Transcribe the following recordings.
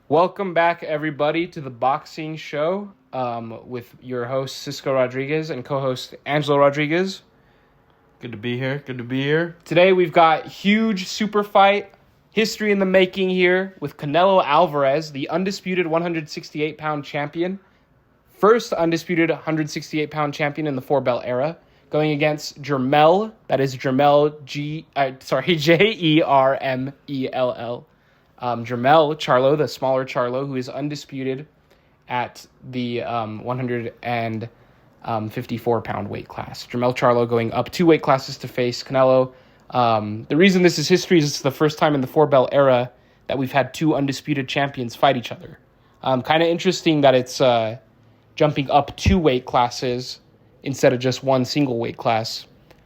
Welcome back, everybody, to the boxing show with your host, Cisco Rodriguez, and co-host, Angelo Rodriguez. Good to be here. Good to be here. Today, we've got huge super fight history in the making here with Canelo Alvarez, the undisputed 168-pound champion. First undisputed 168-pound champion in the four-belt era, going against Jermell, that is Jermell, Jermell. Jermell Charlo, the smaller Charlo, who is undisputed at the 154-pound weight class. Jermell Charlo going up 2 weight classes to face Canelo. The reason this is history is it's the first time in the four-belt era that we've had 2 undisputed champions fight each other. Kind of interesting that it's jumping up 2 weight classes instead of just one single weight class.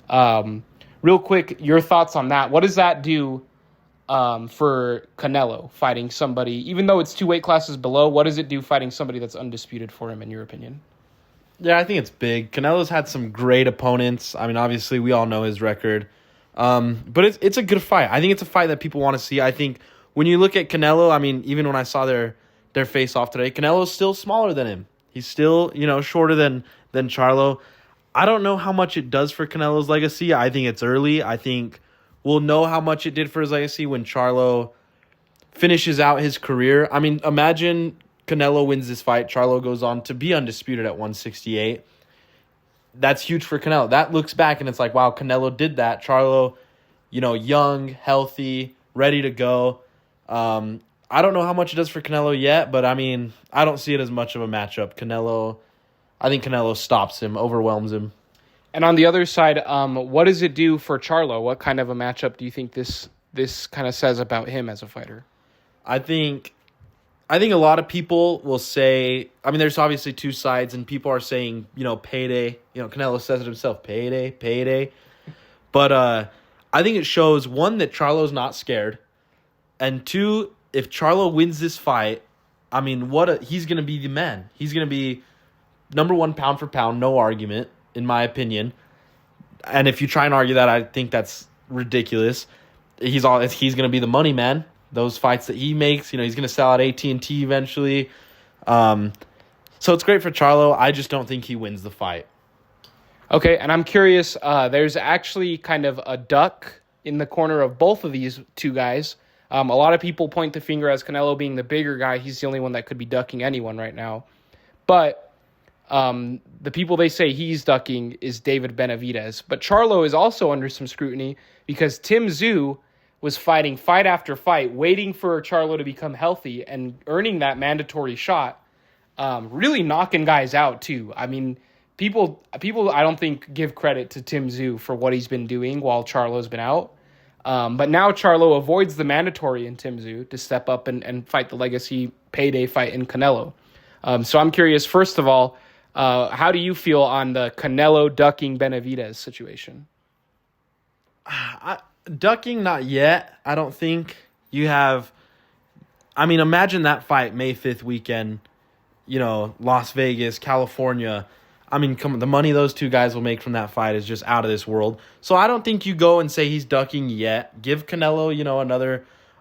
Real quick, your thoughts on that. What does that do for Canelo fighting somebody, even though it's 2 weight classes below? What does it do fighting somebody that's undisputed for him, in your opinion? Yeah, I think it's big. Canelo's had some great opponents. I mean, obviously, we all know his record. But it's a good fight. I think it's a fight that people want to see. I think when you look at Canelo, I mean, even when I saw their face-off today, Canelo's still smaller than him. He's still, shorter than Charlo. I don't know how much it does for Canelo's legacy. I think it's early. I think we'll know how much it did for his legacy when Charlo finishes out his career. I mean, imagine Canelo wins this fight. Charlo goes on to be undisputed at 168. That's huge for Canelo. That looks back and it's like, wow, Canelo did that. Charlo, young, healthy, ready to go. I don't know how much it does for Canelo yet, but I mean, I don't see it as much of a matchup. I think Canelo stops him, overwhelms him. And on the other side, what does it do for Charlo? What kind of a matchup do you think this kind of says about him as a fighter? I think a lot of people will say, I mean, there's obviously 2 sides, and people are saying, payday. Canelo says it himself, payday. But I think it shows, 1, that Charlo's not scared, and 2, if Charlo wins this fight, I mean, he's going to be the man. He's going to be number 1 pound for pound, no argument, in my opinion. And if you try and argue that, I think that's ridiculous. He's going to be the money man. Those fights that he makes, he's going to sell at AT&T eventually. So it's great for Charlo. I just don't think he wins the fight. Okay, and I'm curious, there's actually kind of a duck in the corner of both of these 2 guys. A lot of people point the finger as Canelo being the bigger guy. He's the only one that could be ducking anyone right now. But the people they say he's ducking is David Benavidez. But Charlo is also under some scrutiny because Tim Tszyu was fighting fight after fight, waiting for Charlo to become healthy and earning that mandatory shot, really knocking guys out too. I mean, people I don't think give credit to Tim Tszyu for what he's been doing while Charlo's been out. But now Charlo avoids the mandatory in Tim Tszyu to step up and fight the legacy payday fight in Canelo. So I'm curious, first of all, how do you feel on the Canelo ducking Benavidez situation? Ducking, not yet. I don't think you have. I mean, imagine that fight May 5th weekend, Las Vegas, California. I mean, come on, the money those 2 guys will make from that fight is just out of this world. So I don't think you go and say he's ducking yet. Give Canelo,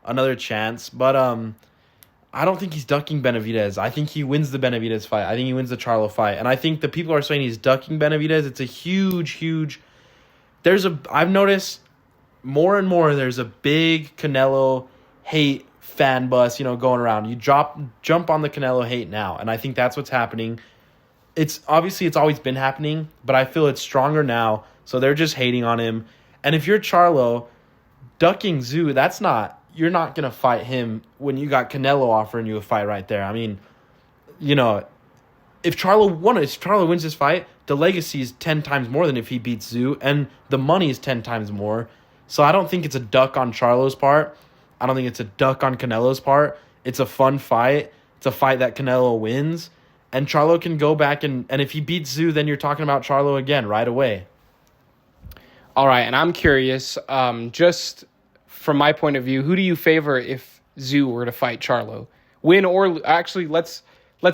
another chance. But I don't think he's ducking Benavidez. I think he wins the Benavidez fight. I think he wins the Charlo fight. And I think the people are saying he's ducking Benavidez. It's a huge. I've noticed more and more there's a big Canelo hate fan bus, going around. You jump on the Canelo hate now. And I think that's what's happening. It's always been happening, but I feel it's stronger now. So they're just hating on him. And if you're Charlo, ducking Tszyu, you're not going to fight him when you got Canelo offering you a fight right there. I mean, if Charlo wins this fight, the legacy is 10 times more than if he beats Tszyu, and the money is 10 times more. So I don't think it's a duck on Charlo's part. I don't think it's a duck on Canelo's part. It's a fun fight. It's a fight that Canelo wins. And Charlo can go back, and if he beats Tszyu, then you're talking about Charlo again right away. All right, and I'm curious, just from my point of view, who do you favor if Tszyu were to fight Charlo? Win or actually, let's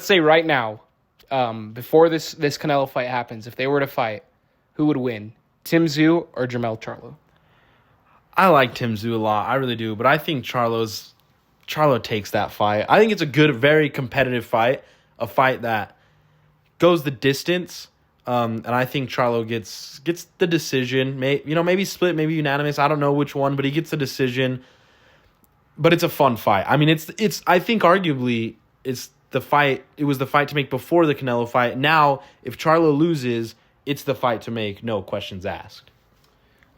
say right now, before this Canelo fight happens, if they were to fight, who would win? Tim Tszyu or Jermell Charlo? I like Tim Tszyu a lot. I really do. But I think Charlo's Charlo takes that fight. I think it's a good, very competitive fight, a fight that goes the distance. And I think Charlo gets the decision. Maybe split, maybe unanimous. I don't know which one, but he gets the decision. But it's a fun fight. I mean, it's. I think arguably it's the fight. It was the fight to make before the Canelo fight. Now, if Charlo loses, it's the fight to make. No questions asked.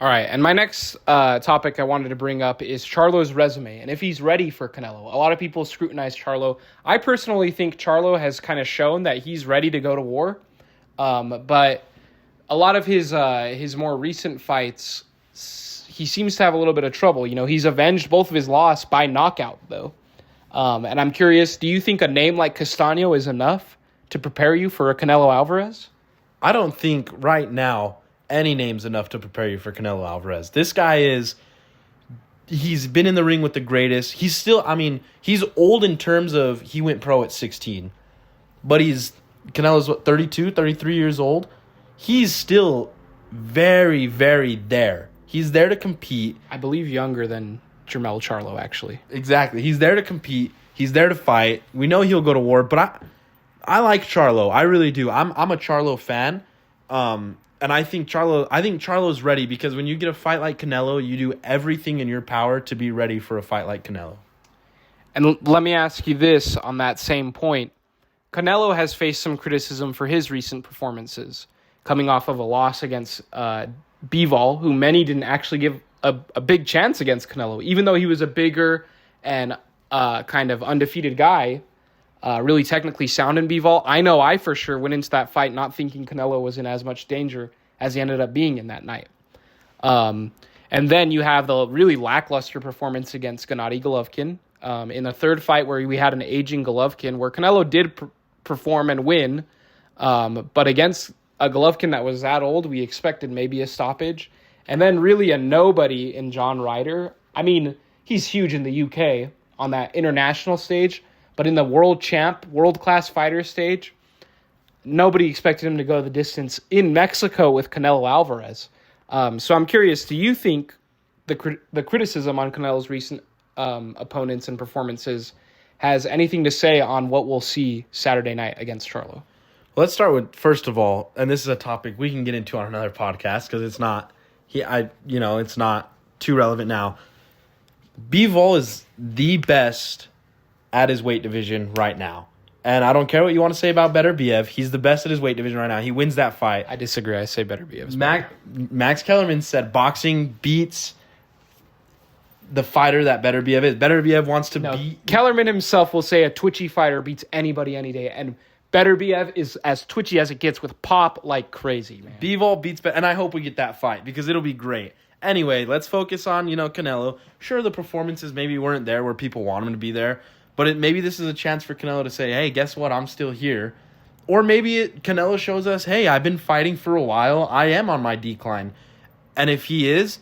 All right, and my next topic I wanted to bring up is Charlo's resume, and if he's ready for Canelo. A lot of people scrutinize Charlo. I personally think Charlo has kind of shown that he's ready to go to war, but a lot of his more recent fights, he seems to have a little bit of trouble. He's avenged both of his loss by knockout, though. And I'm curious, do you think a name like Castaño is enough to prepare you for a Canelo Alvarez? I don't think right now any name's enough to prepare you for Canelo Alvarez. This guy he's been in the ring with the greatest. He's still, he's old in terms of he went pro at 16. But Canelo's 32, 33 years old. He's still very, very there. He's there to compete. I believe younger than Jermell Charlo, actually. Exactly. He's there to compete. He's there to fight. We know he'll go to war, but I like Charlo. I really do. I'm a Charlo fan. And I think Charlo's ready because when you get a fight like Canelo, you do everything in your power to be ready for a fight like Canelo. And let me ask you this on that same point. Canelo has faced some criticism for his recent performances, coming off of a loss against Bivol, who many didn't actually give a big chance against Canelo, even though he was a bigger and kind of undefeated guy, really technically sound in Bivol. I know I for sure went into that fight not thinking Canelo was in as much danger as he ended up being in that night. And then you have the really lackluster performance against Gennady Golovkin in the third fight where we had an aging Golovkin where Canelo did perform and win, but against a Golovkin that was that old, we expected maybe a stoppage. And then really a nobody in John Ryder. I mean, he's huge in the UK on that international stage, but in the world-class fighter stage, nobody expected him to go the distance in Mexico with Canelo Alvarez. So I'm curious, do you think the criticism on Canelo's recent opponents and performances has anything to say on what we'll see Saturday night against Charlo? Let's start with, first of all, and this is a topic we can get into on another podcast because it's not it's not too relevant now. Bivol is the best at his weight division right now. And I don't care what you want to say about Beterbiev. He's the best at his weight division right now. He wins that fight. I disagree. I say Beterbiev. Max Kellerman said boxing beats the fighter that Beterbiev is. Beterbiev wants to beat... Kellerman himself will say a twitchy fighter beats anybody any day. And Beterbiev is as twitchy as it gets with pop like crazy, man. Bivol beats... And I hope we get that fight because it'll be great. Anyway, let's focus on, Canelo. Sure, the performances maybe weren't there where people want him to be there. But maybe this is a chance for Canelo to say, hey, guess what? I'm still here. Or maybe Canelo shows us, hey, I've been fighting for a while. I am on my decline. And if he is,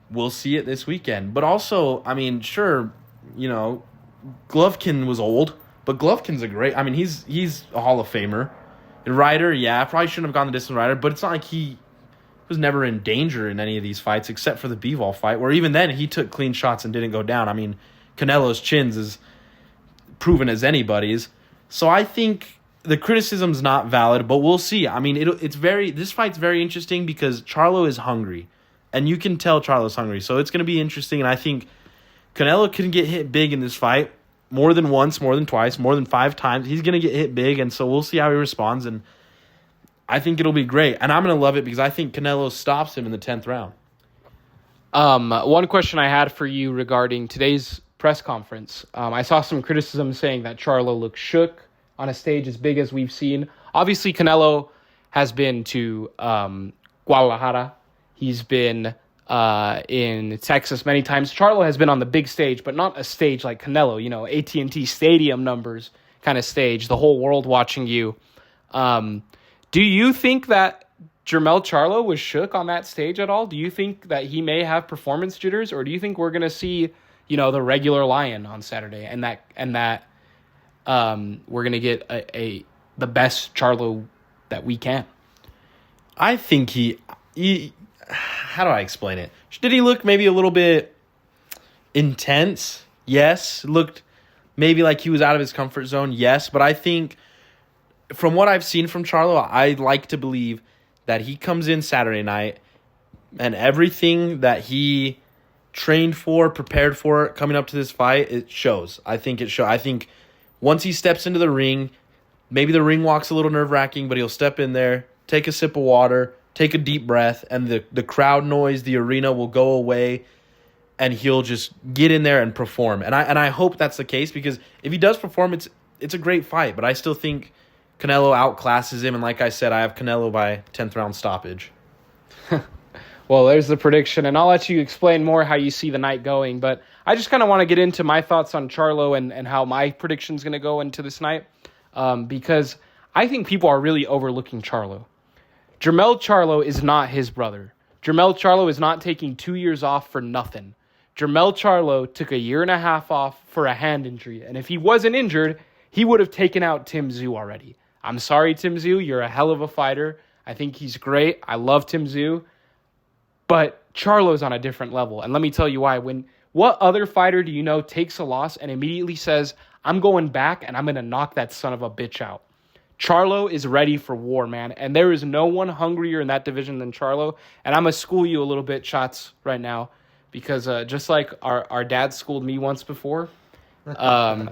we'll see it this weekend. But also, sure, Golovkin was old. But Golovkin's he's a Hall of Famer. And Ryder, probably shouldn't have gone the distance Ryder. But it's not like he was never in danger in any of these fights except for the Bivol fight, where even then he took clean shots and didn't go down. Canelo's chins is proven as anybody's. So I think the criticism's not valid, but we'll see. This fight's very interesting because Charlo is hungry, and you can tell Charlo's hungry. So it's going to be interesting, and I think Canelo can get hit big in this fight more than once, more than twice, more than 5 times. He's going to get hit big, and so we'll see how he responds, and I think it'll be great. And I'm going to love it because I think Canelo stops him in the 10th round. One question I had for you regarding today's press conference. I saw some criticism saying that Charlo looked shook on a stage as big as we've seen. Obviously, Canelo has been to Guadalajara. He's been in Texas many times. Charlo has been on the big stage, but not a stage like Canelo, AT&T Stadium numbers kind of stage, the whole world watching you. Do you think that Jermell Charlo was shook on that stage at all? Do you think that he may have performance jitters, or do you think we're going to see the regular Lion on Saturday, and that we're gonna get the best Charlo that we can? I think he how do I explain it? Did he look maybe a little bit intense? Yes, looked maybe like he was out of his comfort zone, yes. But I think from what I've seen from Charlo, I like to believe that he comes in Saturday night and everything that he trained for, prepared for coming up to this fight, it shows. I think it shows. I think once he steps into the ring, maybe the ring walk's a little nerve-wracking, but he'll step in there, take a sip of water, take a deep breath, and the crowd noise, the arena will go away, and he'll just get in there and perform. And I hope that's the case, because if he does perform, it's a great fight. But I still think Canelo outclasses him, and like I said, I have Canelo by 10th round stoppage. Well, there's the prediction, and I'll let you explain more how you see the night going. But I just kind of want to get into my thoughts on Charlo and how my prediction's going to go into this night, because I think people are really overlooking Charlo. Jermell Charlo is not his brother. Jermell Charlo is not taking 2 years off for nothing. Jermell Charlo took a year and a half off for a hand injury, and if he wasn't injured, he would have taken out Tim Tszyu already. I'm sorry, Tim Tszyu, you're a hell of a fighter. I think he's great. I love Tim Tszyu. But Charlo's on a different level. And let me tell you why. What other fighter do you know takes a loss and immediately says, I'm going back and I'm going to knock that son of a bitch out? Charlo is ready for war, man. And there is no one hungrier in that division than Charlo. And I'm going to school you a little bit, Shots, right now. Because just like our dad schooled me once before, I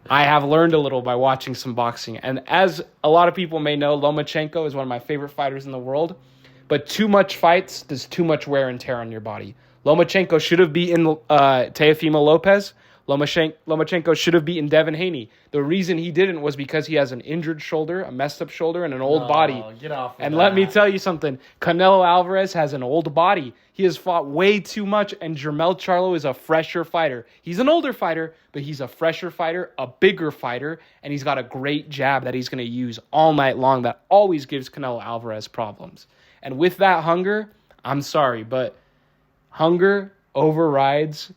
have learned a little by watching some boxing. And as a lot of people may know, Lomachenko is one of my favorite fighters in the world. But too much fights does too much wear and tear on your body. Lomachenko should have beaten Teofimo Lopez. Lomachenko should have beaten Devin Haney. The reason he didn't was because he has an injured shoulder, a messed up shoulder, and an old body. Get off of and that. let me tell you something. Canelo Alvarez has an old body. He has fought way too much, and Jermell Charlo is a fresher fighter. He's an older fighter, but he's a fresher fighter, a bigger fighter, and he's got a great jab that he's going to use all night long that always gives Canelo Alvarez problems. And with that hunger, I'm sorry, but hunger overrides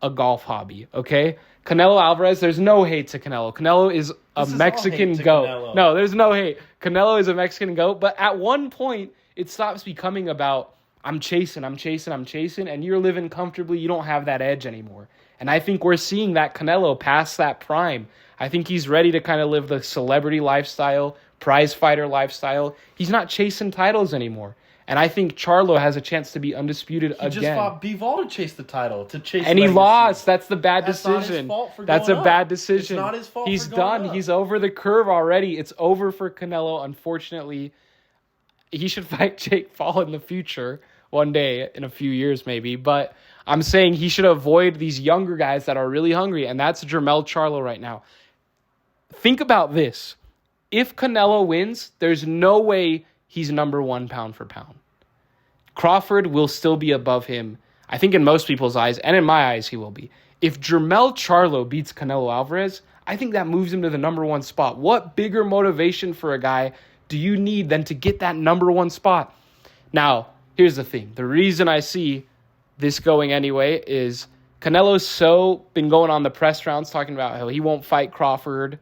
a golf hobby, okay? Canelo Alvarez, there's no hate to Canelo. Canelo is a Mexican goat. Canelo. No, there's no hate. Canelo is a Mexican goat, but at one point, it stops becoming about, I'm chasing, and you're living comfortably. You don't have that edge anymore. And I think we're seeing that Canelo past that prime. I think he's ready to kind of live the celebrity lifestyle, prize fighter lifestyle. He's not chasing titles anymore. And I think Charlo has a chance to be undisputed again. He just fought Bivol to chase the title, to chase and legacy. He lost. That's the bad That's decision. Not his fault for That's going a up. bad decision. It's not his fault He's for going done. up. He's over the curve already. It's over for Canelo. Unfortunately, he should fight Jake Paul in the future, one day, in a few years maybe. But I'm saying he should avoid these younger guys that are really hungry, and that's Jermell Charlo right now. Think about this. If Canelo wins, there's no way he's number one pound for pound. Crawford will still be above him. I think in most people's eyes, and in my eyes, he will be. If Jermell Charlo beats Canelo Alvarez, I think that moves him to the number one spot. What bigger motivation for a guy do you need than to get that number one spot? Now, here's the thing. The reason I see this going anyway is Canelo's been going on the press rounds talking about how he won't fight Crawford.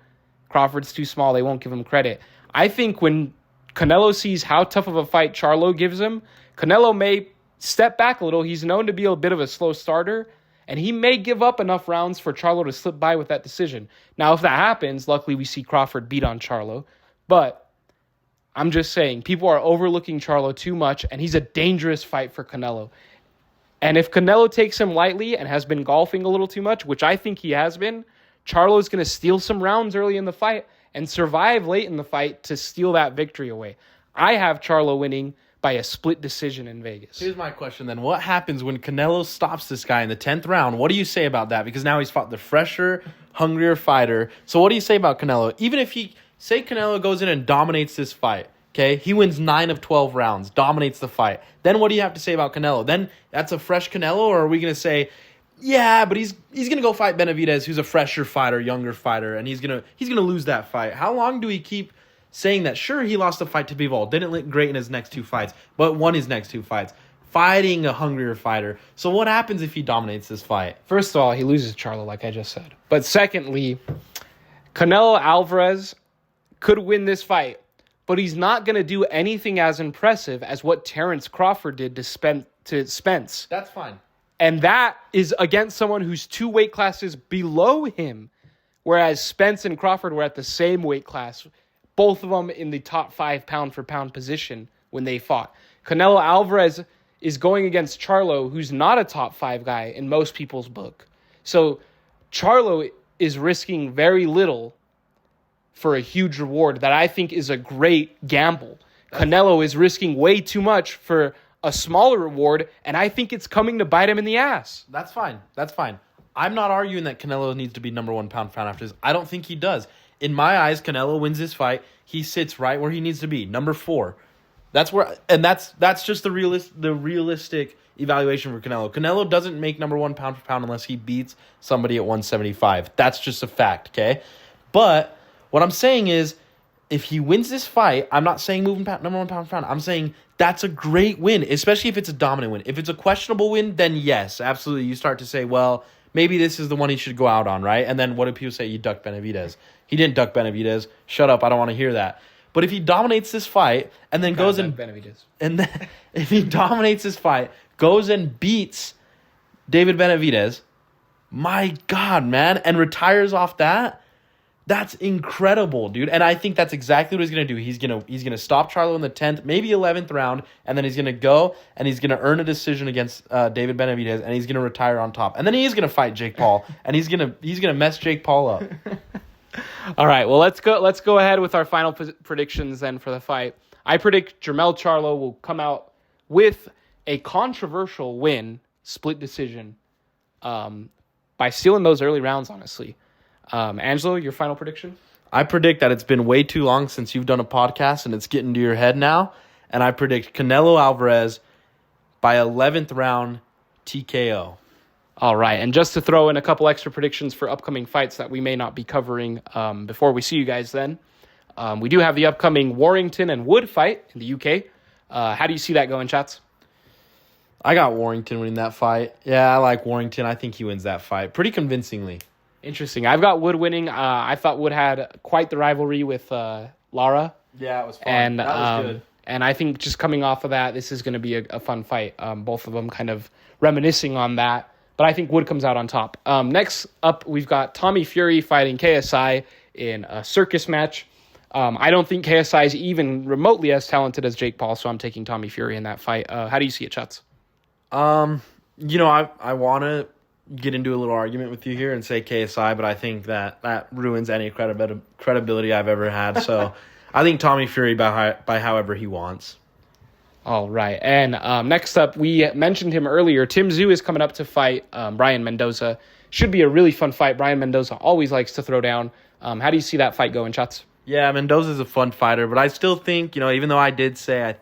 Crawford's too small. They won't give him credit. I think when Canelo sees how tough of a fight Charlo gives him, Canelo may step back a little. He's known to be a bit of a slow starter, and he may give up enough rounds for Charlo to slip by with that decision. Now, if that happens, luckily we see Crawford beat on Charlo. But I'm just saying, people are overlooking Charlo too much, and he's a dangerous fight for Canelo. And if Canelo takes him lightly and has been golfing a little too much, which I think he has been, Charlo's going to steal some rounds early in the fight and survive late in the fight to steal that victory away. I have Charlo winning by a split decision in Vegas. Here's my question then. What happens when Canelo stops this guy in the 10th round? What do you say about that? Because now he's fought the fresher, hungrier fighter. So what do you say about Canelo? Even if say Canelo goes in and dominates this fight, okay? He wins 9 of 12 rounds, dominates the fight. Then what do you have to say about Canelo? Then that's a fresh Canelo, or are we going to say, yeah, but he's going to go fight Benavidez, who's a fresher fighter, younger fighter, and he's going to lose that fight. How long do we keep saying that? Sure, he lost a fight to Bivol, didn't look great in his next 2 fights, but won his next 2 fights, fighting a hungrier fighter. So what happens if he dominates this fight? First of all, he loses Charlo, like I just said. But secondly, Canelo Alvarez could win this fight, but he's not going to do anything as impressive as what Terrence Crawford did to Spence. That's fine. And that is against someone who's 2 weight classes below him. Whereas Spence and Crawford were at the same weight class, both of them in the top 5 pound-for-pound position when they fought. Canelo Alvarez is going against Charlo, who's not a top 5 guy in most people's book. So Charlo is risking very little for a huge reward that I think is a great gamble. Canelo is risking way too much for a smaller reward, and I think it's coming to bite him in the ass. That's fine. I'm not arguing that Canelo needs to be number 1 pound for pound after this. I don't think he does. In my eyes, Canelo wins this fight. He sits right where he needs to be, number 4. That's just the realistic evaluation for Canelo. Canelo doesn't make number 1 pound for pound unless he beats somebody at 175. That's just a fact, okay? But what I'm saying is, if he wins this fight, I'm not saying number 1 pound for pound. I'm saying that's a great win, especially if it's a dominant win. If it's a questionable win, then yes, absolutely. You start to say, well, maybe this is the one he should go out on, right? And then what do people say? You ducked Benavidez. He didn't duck Benavidez. Shut up. I don't want to hear that. But if he dominates this fight and then goes and Benavidez. And then if he dominates this fight, goes and beats David Benavidez, my God, man, and retires off that, that's incredible, dude. And I think that's exactly what he's gonna do. He's gonna stop Charlo in the 10th, maybe 11th round, and then he's gonna go and he's gonna earn a decision against David Benavidez, and he's gonna retire on top. And then he is gonna fight Jake Paul, and he's gonna mess Jake Paul up. All right, well, let's go ahead with our final predictions then for the fight. I predict Jermell Charlo will come out with a controversial win, split decision, by stealing those early rounds, honestly. Angelo, your final prediction? I predict that it's been way too long since you've done a podcast and it's getting to your head now. And I predict Canelo Alvarez by 11th round TKO. All right. And just to throw in a couple extra predictions for upcoming fights that we may not be covering before we see you guys then. We do have the upcoming Warrington and Wood fight in the UK. How do you see that going, chats? I got Warrington winning that fight. Yeah, I like Warrington. I think he wins that fight pretty convincingly. Interesting. I've got Wood winning. I thought Wood had quite the rivalry with Lara. Yeah, it was fun. And, that was good. And I think just coming off of that, this is going to be a fun fight. Both of them kind of reminiscing on that. But I think Wood comes out on top. Next up, we've got Tommy Fury fighting KSI in a circus match. I don't think KSI is even remotely as talented as Jake Paul, so I'm taking Tommy Fury in that fight. How do you see it, Chuts? I want to get into a little argument with you here and say KSI, but I think that ruins any credibility I've ever had. So I think Tommy Fury by however he wants. All right. And next up, we mentioned him earlier. Tim Tszyu is coming up to fight Brian Mendoza. Should be a really fun fight. Brian Mendoza always likes to throw down. How do you see that fight going, Chuts? Yeah, Mendoza's a fun fighter, but I still think, even though I did say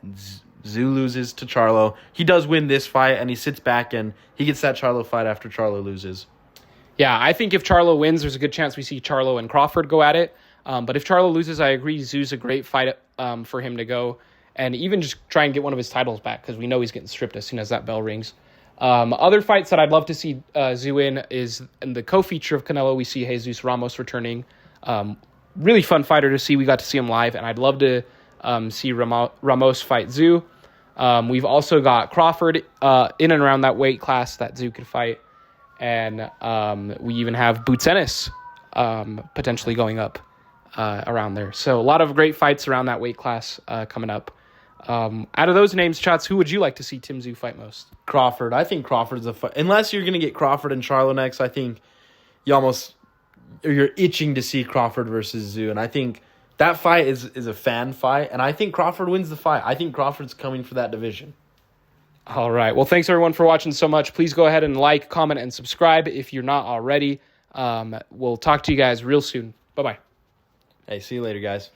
Tszyu loses to Charlo, he does win this fight, and he sits back and he gets that Charlo fight after Charlo loses. Yeah, I think if Charlo wins, there's a good chance we see Charlo and Crawford go at it. But if Charlo loses, I agree. Tszyu's a great fight for him to go and even just try and get one of his titles back because we know he's getting stripped as soon as that bell rings. Other fights that I'd love to see Tszyu in is in the co-feature of Canelo. We see Jesus Ramos returning. Really fun fighter to see. We got to see him live, and I'd love to see Ramos fight Tszyu. We've also got Crawford in and around that weight class that Tszyu could fight. And we even have Boots Ennis potentially going up around there. So a lot of great fights around that weight class coming up. Out of those names, Chats, who would you like to see Tim Tszyu fight most? Crawford. I think Crawford's a fight. Unless you're going to get Crawford and Charlo next, I think you're itching to see Crawford versus Tszyu. And I think that fight is a fan fight. And I think Crawford wins the fight. I think Crawford's coming for that division. All right. Well, thanks everyone for watching so much. Please go ahead and like, comment, and subscribe if you're not already. We'll talk to you guys real soon. Bye-bye. Hey, see you later, guys.